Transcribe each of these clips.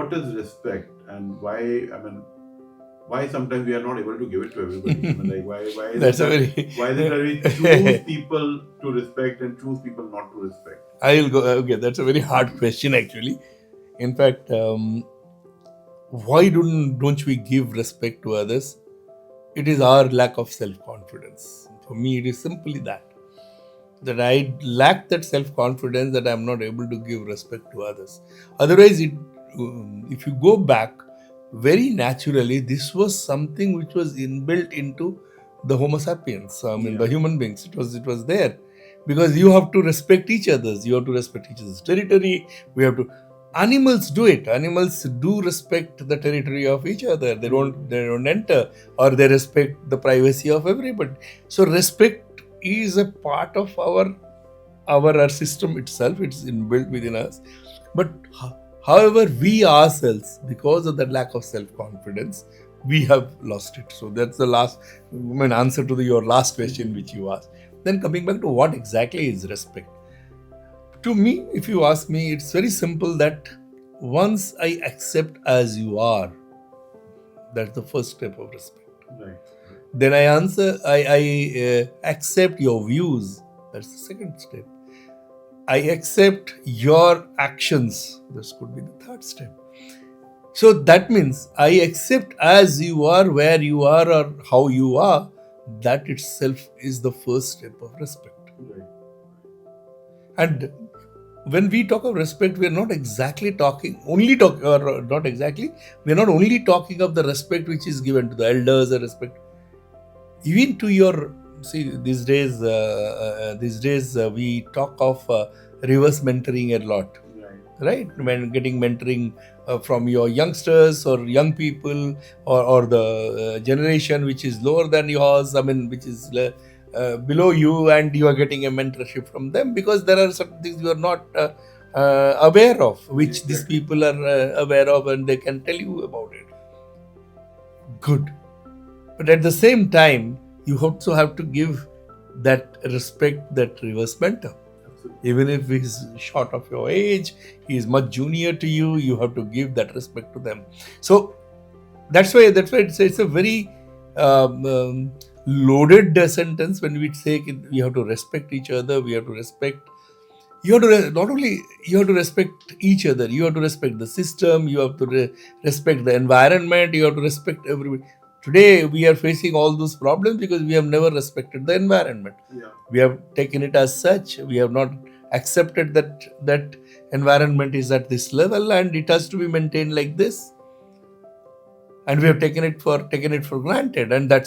what is respect and why? I mean, why sometimes we are not able to give it to everybody? I mean, like why is it That's a that we choose very. people to respect and choose people not to respect? I'll go. Okay, that's a very hard question actually. In fact, why don't we give respect to others? It is our lack of self confidence. For me, it is simply that I lack that self confidence that I'm not able to give respect to others. Otherwise, if you go back very naturally, this was something which was inbuilt into the Homo sapiens. I mean, Yeah. the human beings. It was there because you have to respect each other's. You have to respect each other's territory. We have to. Animals do it. Animals do respect the territory of each other. They don't. They don't enter, or they respect the privacy of everybody. So respect is a part of our system itself. It's inbuilt within us. But however, we ourselves, because of that lack of self-confidence, we have lost it. So that's the last, answer to your last question which you asked. Then coming back to what exactly is respect. To me, if you ask me, it's very simple that once I accept as you are, that's the first step of respect. Right. Then I accept your views. That's the second step. I accept your actions. This could be the third step. So that means I accept as you are, where you are, or how you are. That itself is the first step of respect. Right. And when we talk of respect, we are not exactly talking only talk or not exactly. We are not only talking of the respect which is given to the elders, or respect even to your. See, these days we talk of reverse mentoring a lot, Right. right? When getting mentoring from your youngsters or young people, or the generation which is lower than yours, which is below you, and you are getting a mentorship from them because there are certain things you are not aware of, which these Exactly. people are aware of, and they can tell you about it. Good. But at the same time, you also have to give that respect, that reverse mentor. Absolutely. Even if he's short of your age, he is much junior to you, you have to give that respect to them. So that's why it's a very loaded sentence when we say we have to respect each other, we have to respect. You have to not only you have to respect each other, you have to respect the system, you have to respect the environment, you have to respect everybody. Today we are facing all those problems because we have never respected the environment. Yeah. We have taken it as such. We have not accepted that environment is at this level and it has to be maintained like this, and we have taken it for granted, and that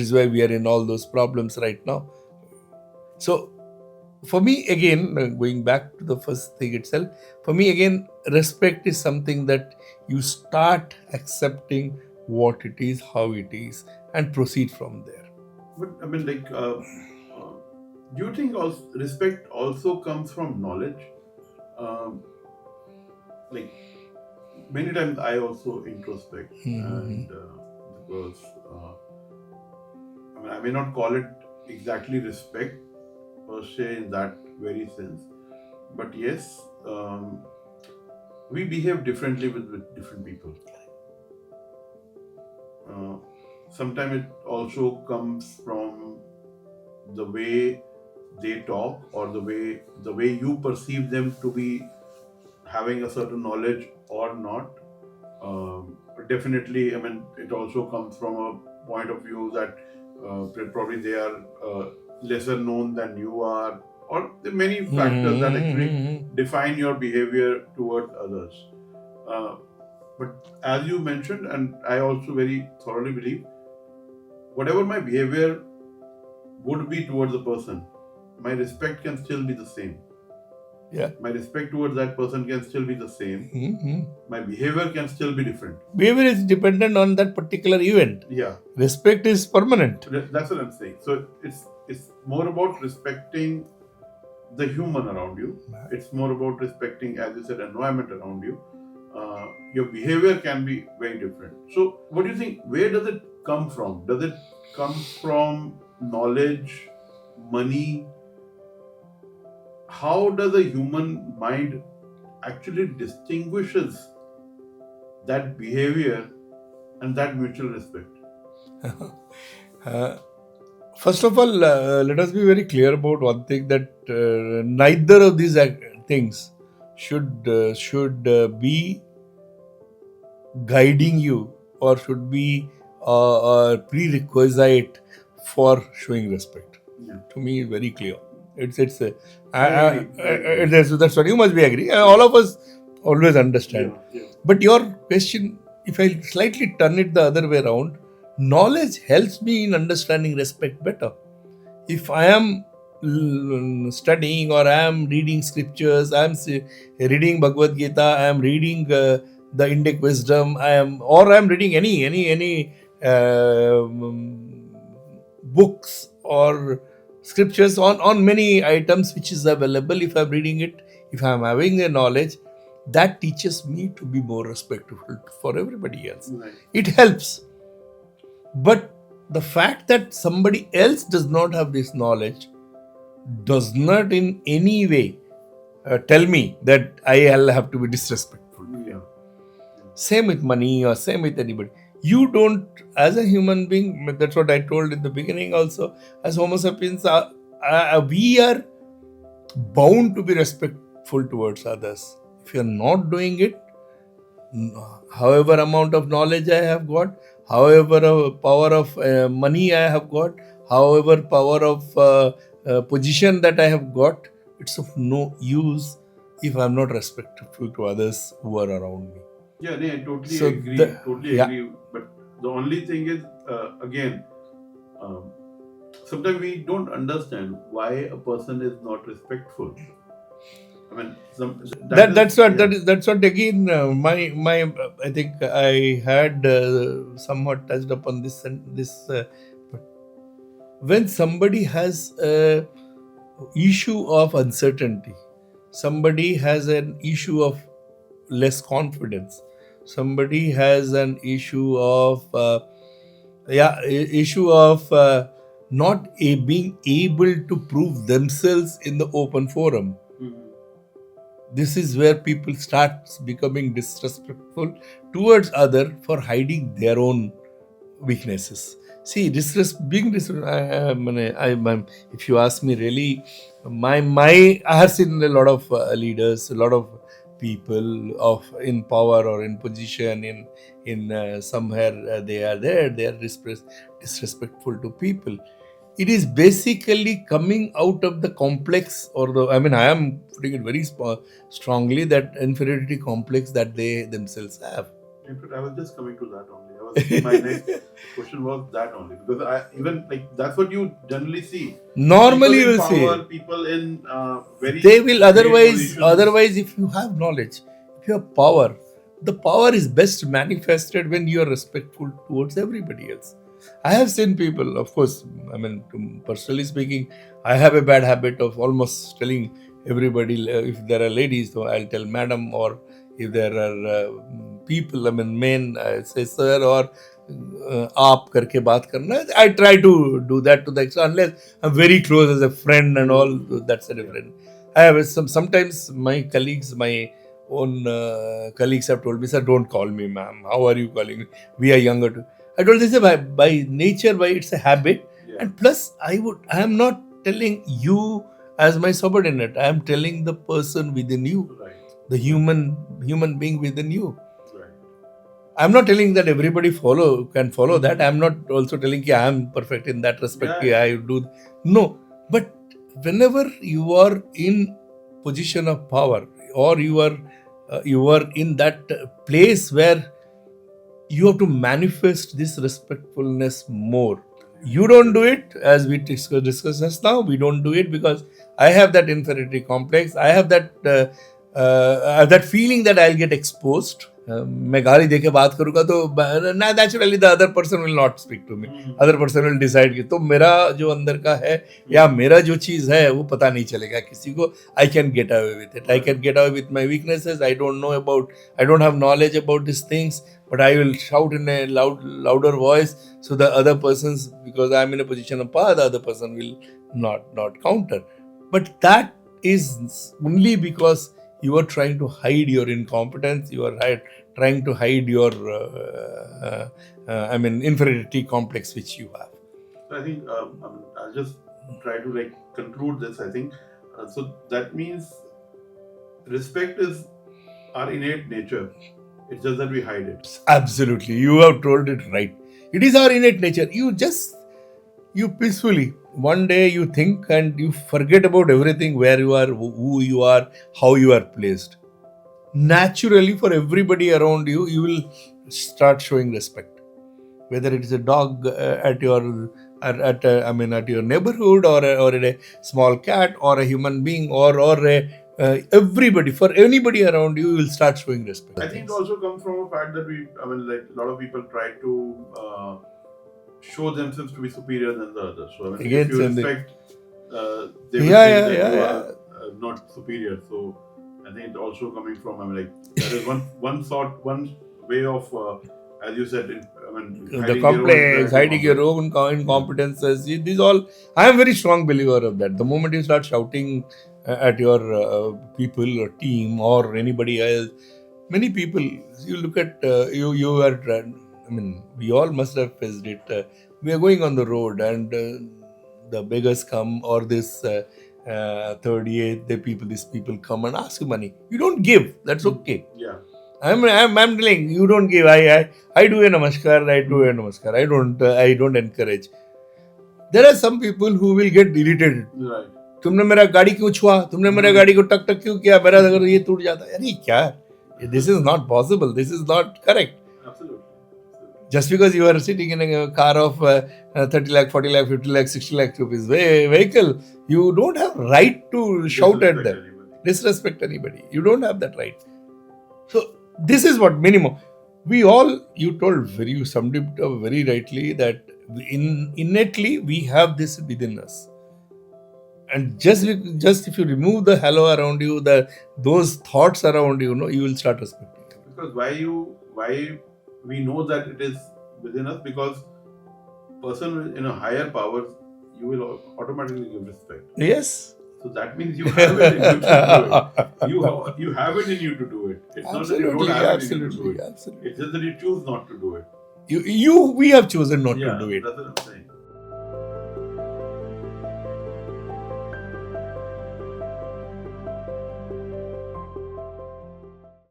is why we are in all those problems right now. So for me again, going back to the first thing itself, for me again, respect is something that you start accepting what it is, how it is, and proceed from there. But I mean, like, do you think also respect also comes from knowledge? Um, like many times I also introspect, and because I mean I may not call it exactly respect per se in that very sense, but yes, we behave differently with different people. Uh, Sometimes it also comes from the way they talk or the way you perceive them to be having a certain knowledge or not. But definitely, I mean, it also comes from a point of view that probably they are lesser known than you are, or the many factors that actually define your behavior towards others. Uh, but as you mentioned, and I also very thoroughly believe, whatever my behavior would be towards a person, my respect can still be the same. Yeah. My respect towards that person can still be the same. My behavior can still be different. Behavior is dependent on that particular event. Yeah, Respect is permanent. that's what I'm saying. So it's more about respecting the human around you. It's more about respecting, as you said, environment around you. Your behavior can be very different. So, what do you think? Where does it come from? Does it come from knowledge, money? How does the human mind actually distinguishes that behavior and that mutual respect. Uh, First of all, let us be very clear about one thing, that neither of these things should be guiding you, or should be a prerequisite for showing respect. Yeah. To me, very clear. It's I agree. I agree. that's what you must be agree. All of us always understand. Yeah. But your question, if I slightly turn it the other way around, knowledge helps me in understanding respect better. If I am studying, or I am reading scriptures, I am reading Bhagavad Gita, I am reading the Indic wisdom, I am reading any books or scriptures on many items which is available. If I'm reading it, if I'm having a knowledge, that teaches me to be more respectful for everybody else. Right. It helps. But the fact that somebody else does not have this knowledge does not in any way tell me that I'll have to be disrespectful. Yeah. Same with money, or same with anybody. You don't, as a human being, that's what I told in the beginning also, as Homo sapiens, we are bound to be respectful towards others. If you're not doing it, however amount of knowledge I have got, however power of money I have got, however power of position that I have got, it's of no use if I'm not respectful to others who are around me. Yeah, I totally So agree. Totally yeah, agree. But the only thing is, again, um, sometimes we don't understand why a person is not respectful. I mean, that's what again, my I think I had somewhat touched upon this, and this when somebody has a issue of uncertainty, somebody has an issue of less confidence, somebody has an issue of issue of not being able to prove themselves in the open forum. This is where people start becoming disrespectful towards other for hiding their own weaknesses. See, if you ask me, really, I have seen a lot of leaders, a lot of people of in power or in position, in somewhere they are there. They are disrespectful to people. It is basically coming out of the complex, or the, I mean, I am putting it very strongly, that inferiority complex that they themselves have. in fact, I was just coming to that only. My next question was that only, because I even like that's what you generally see. Normally, you People in will see power, people in very they will great positions. otherwise, if you have knowledge, if you have power, the power is best manifested when you are respectful towards everybody else. I have seen people, of course, I mean, personally speaking, I have a bad habit of almost telling everybody, if there are ladies, so I'll tell madam, or if there are people, I mean men, I say sir, or aap karke baat karna. I try to do that to the extent, unless I'm very close as a friend and all, that's a different. I have sometimes my colleagues, my own colleagues have told me, sir, don't call me ma'am. How are you calling me? We are younger too. I told this, by nature, by it's a habit, and plus I am not telling you as my subordinate. I am telling the person within you, Right. the human being within you. Right. I'm not telling that everybody can follow that. I'm not also telling I am perfect in that respect. Yeah. I do no, but whenever you are in position of power, or you are in that place where you have to manifest this respectfulness more. You don't do it, as we discussed just now. We don't do it because I have that inferiority complex. I have that feeling that I'll get exposed. मैं गाली देके बात करूँगा तो naturally the other person will not speak to me. Other person will decide कि तो मेरा जो अंदर का है या मेरा जो चीज़ है वो पता नहीं चलेगा किसी को. I can get away with it. I can get away with my weaknesses. I don't have knowledge about these things, but I will shout in a louder voice, so the other persons, because I am in a position of power, the other person will not counter. But that is only because you are trying to hide your incompetence, you are trying to hide your, inferiority complex which you have. So I think I'll just try to like conclude this. I think so that means respect is our innate nature. It's just that we hide it. Absolutely, you have told it right. It is our innate nature. You peacefully one day you think and you forget about everything, where you are, who you are, how you are placed. Naturally, for everybody around you, you will start showing respect. Whether it is a dog at your at your neighborhood, or a small cat, or a human being, or a everybody, for anybody around you, you will start showing respect. I think it also comes from a fact that like a lot of people try to show themselves to be superior than the others. So if Again, you same thing. respect, they will Yeah, think yeah, that yeah, you yeah. are not superior. So I think it's also coming from like that is one way of as you said, The hiding your own complex, inferiority hiding your complex. own Yeah. incompetences. These all, I am very strong believer of that. The moment you start shouting at your people or team or anybody else, many people, you look at you are. We all must have faced it. We are going on the road, and the beggars come, or this 38, these people come and ask you money. You don't give. That's okay. Yeah. I'm telling you, don't give. I do a namaskar. I do a namaskar. I don't encourage. There are some people who will get irritated. Right. तुमने मेरा गाड़ी क्यों छुआ? तुमने मेरा गाड़ी को टक टक क्यों किया? मेरा अगर ये टूट जाता, अरे क्या? This is not possible. This is not correct. Absolutely. Just because you are sitting in a car of 30 lakh, 40 lakh, 50 lakh, 60 lakh rupees vehicle, you don't have right to shout at them, disrespect anybody. You don't have that right. So this is what minimum. We all, you summed it up very rightly, that innately we have this within us. And just if you remove the halo around you, those thoughts around you, you will start respecting. Because why we know that it is within us, because person in a higher power, you will automatically give respect. Yes. So that means you have it in you to do it. You have it in you to do it. It's not that you don't have it in you to do it. Absolutely. It's just that you choose not to do it. We have chosen not to do it. That's what I'm saying.